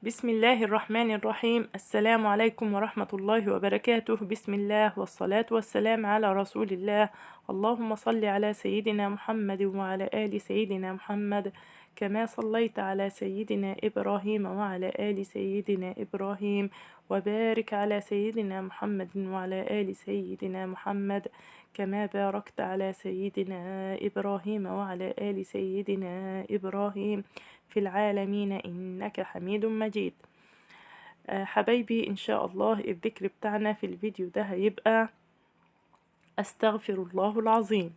بسم الله الرحمن الرحيم. السلام عليكم ورحمة الله وبركاته. بسم الله والصلاة والسلام على رسول الله. اللهم صل على سيدنا محمد وعلى آل سيدنا محمد كما صليت على سيدنا إبراهيم وعلى آل سيدنا إبراهيم، وبارك على سيدنا محمد وعلى آل سيدنا محمد كما باركت على سيدنا إبراهيم وعلى آل سيدنا إبراهيم في العالمين إنك حميد مجيد. حبايبي إن شاء الله الذكر بتاعنا في الفيديو ده هيبقى أستغفر الله العظيم.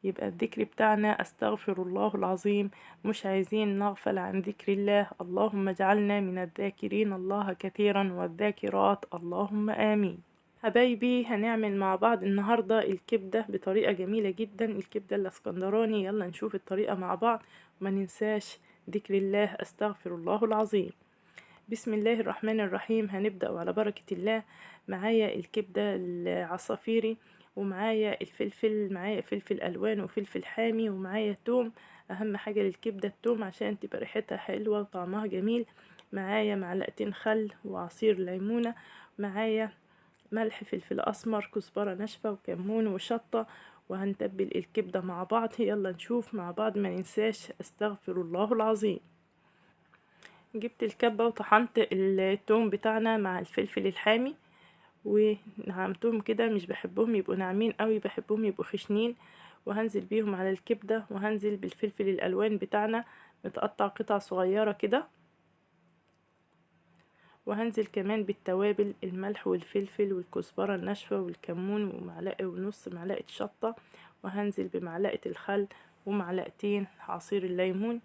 يبقى الذكر بتاعنا أستغفر الله العظيم، مش عايزين نغفل عن ذكر الله. اللهم اجعلنا من الذاكرين الله كثيرا والذاكرات، اللهم آمين. حبايبي هنعمل مع بعض النهاردة الكبدة بطريقة جميلة جدا، الكبدة الاسكندراني. يلا نشوف الطريقة مع بعض وما ننساش ذكر الله أستغفر الله العظيم. بسم الله الرحمن الرحيم. هنبدأ على بركة الله. معايا الكبدة العصافيري، ومعايا الفلفل، معايا فلفل ألوان وفلفل حامي، ومعايا توم. أهم حاجة للكبدة التوم عشان تبقى ريحتها حلوة وطعمها جميل. معايا معلقتين خل وعصير ليمونة، معايا ملح، فلفل أسمر، كزبرة ناشفة وكمون وشطة. وهنتبل الكبدة مع بعض. يلا نشوف مع بعض. ما ننساش أستغفر الله العظيم. جبت الكبة وطحنت التوم بتاعنا مع الفلفل الحامي ونعمتهم كده، مش بحبهم يبقوا ناعمين قوي، بحبهم يبقوا خشنين. وهنزل بيهم على الكبدة، وهنزل بالفلفل الألوان بتاعنا متقطع قطع صغيرة كده، وهنزل كمان بالتوابل، الملح والفلفل والكزبرة الناشفة والكمون ومعلقة ونص معلقة شطة، وهنزل بمعلقة الخل ومعلقتين عصير الليمون.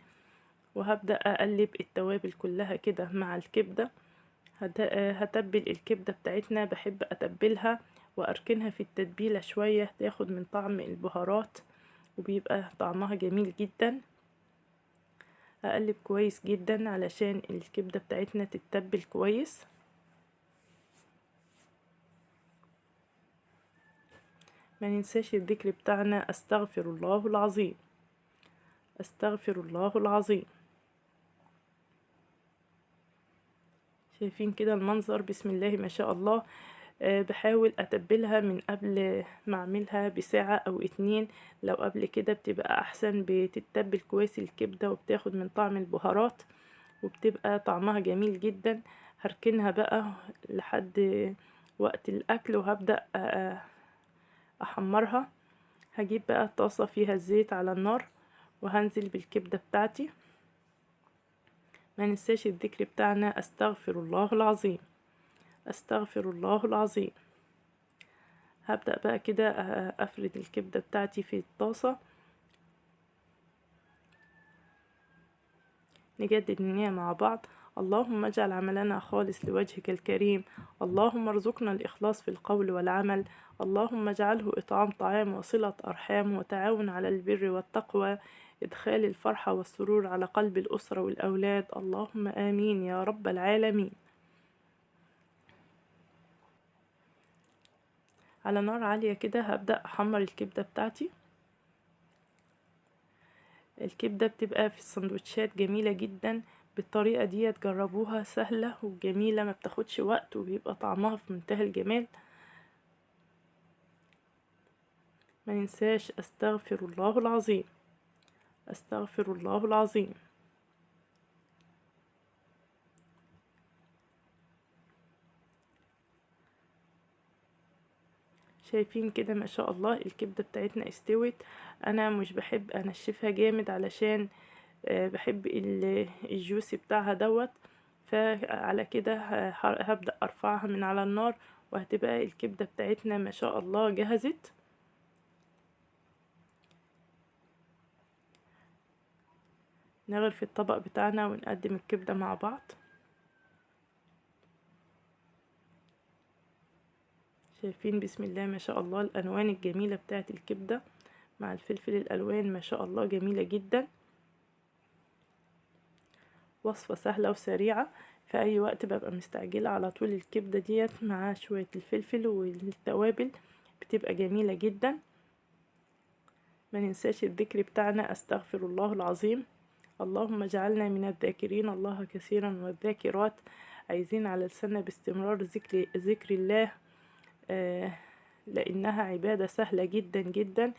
وهبدأ أقلب التوابل كلها كده مع الكبدة. هتبل الكبدة بتاعتنا، بحب أتبلها وأركنها في التتبيلة شوية تاخد من طعم البهارات، وبيبقى طعمها جميل جدا. أقلب كويس جدا علشان الكبدة بتاعتنا تتبل كويس. ما ننساش الذكر بتاعنا أستغفر الله العظيم، أستغفر الله العظيم. شايفين كده المنظر؟ بسم الله ما شاء الله. بحاول أتبلها من قبل ما أعملها بساعة أو 2. لو قبل كده بتبقى أحسن، بتتبل كويس الكبدة وبتاخد من طعم البهارات وبتبقى طعمها جميل جدا. هركنها بقى لحد وقت الأكل، وهبدأ أحمرها. هجيب بقى طاسة فيها الزيت على النار، وهنزل بالكبدة بتاعتي. ما ننساش الذكر بتاعنا أستغفر الله العظيم، أستغفر الله العظيم. هبدأ بقى كده أفرد الكبدة بتاعتي في الطاسة. نجدد النية مع بعض. اللهم اجعل عملنا خالص لوجهك الكريم. اللهم ارزقنا الإخلاص في القول والعمل. اللهم اجعله إطعام طعام وصلة أرحام وتعاون على البر والتقوى، إدخال الفرحة والسرور على قلب الأسرة والأولاد، اللهم آمين يا رب العالمين. على نار عالية كده هبدأ أحمر الكبدة بتاعتي. الكبدة بتبقى في السندوتشات جميلة جدا، بالطريقة دي تجربوها، سهلة وجميلة، ما بتاخدش وقت، وبيبقى طعمها في منتهى الجمال. ما ننساش أستغفر الله العظيم، أستغفر الله العظيم. شايفين كده ما شاء الله الكبدة بتاعتنا استوت. أنا مش بحب أنشفها جامد علشان بحب الجوسي بتاعها دوت. فعلى كده هبدأ أرفعها من على النار، وهتبقى الكبدة بتاعتنا ما شاء الله جهزت. نغرف الطبق بتاعنا ونقدم الكبدة مع بعض. شايفين بسم الله ما شاء الله الألوان الجميلة بتاعت الكبدة مع الفلفل الألوان، ما شاء الله جميلة جدا. وصفة سهلة وسريعة في أي وقت ببقى مستعجلة، على طول الكبدة ديت مع شوية الفلفل والتوابل بتبقى جميلة جدا. ما ننساش الذكر بتاعنا أستغفر الله العظيم. اللهم اجعلنا من الذاكرين الله كثيرا والذاكرات. عايزين على لساننا باستمرار ذكر الله، آه، لأنها عبادة سهلة جدا جدا،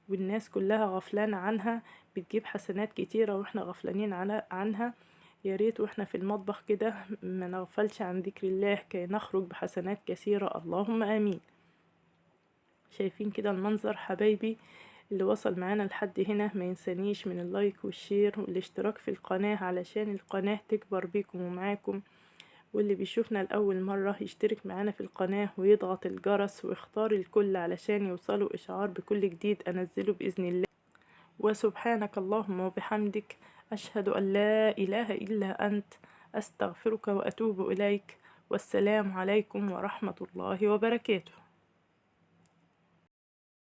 والناس كلها غفلانة عنها، بتجيب حسنات كتيرة واحنا غفلانين عنها. يا ريت واحنا في المطبخ كده ما نغفلش عن ذكر الله كي نخرج بحسنات كثيرة، اللهم آمين. شايفين كده المنظر حبايبي؟ اللي وصل معانا لحد هنا ما ينسانيش من اللايك والشير والاشتراك في القناة علشان القناة تكبر بيكم ومعاكم. واللي بيشوفنا لأول مرة يشترك معانا في القناة ويضغط الجرس ويختار الكل علشان يوصلوا إشعار بكل جديد أنزله بإذن الله. وسبحانك اللهم وبحمدك، أشهد أن لا إله إلا أنت، أستغفرك وأتوب إليك. والسلام عليكم ورحمة الله وبركاته.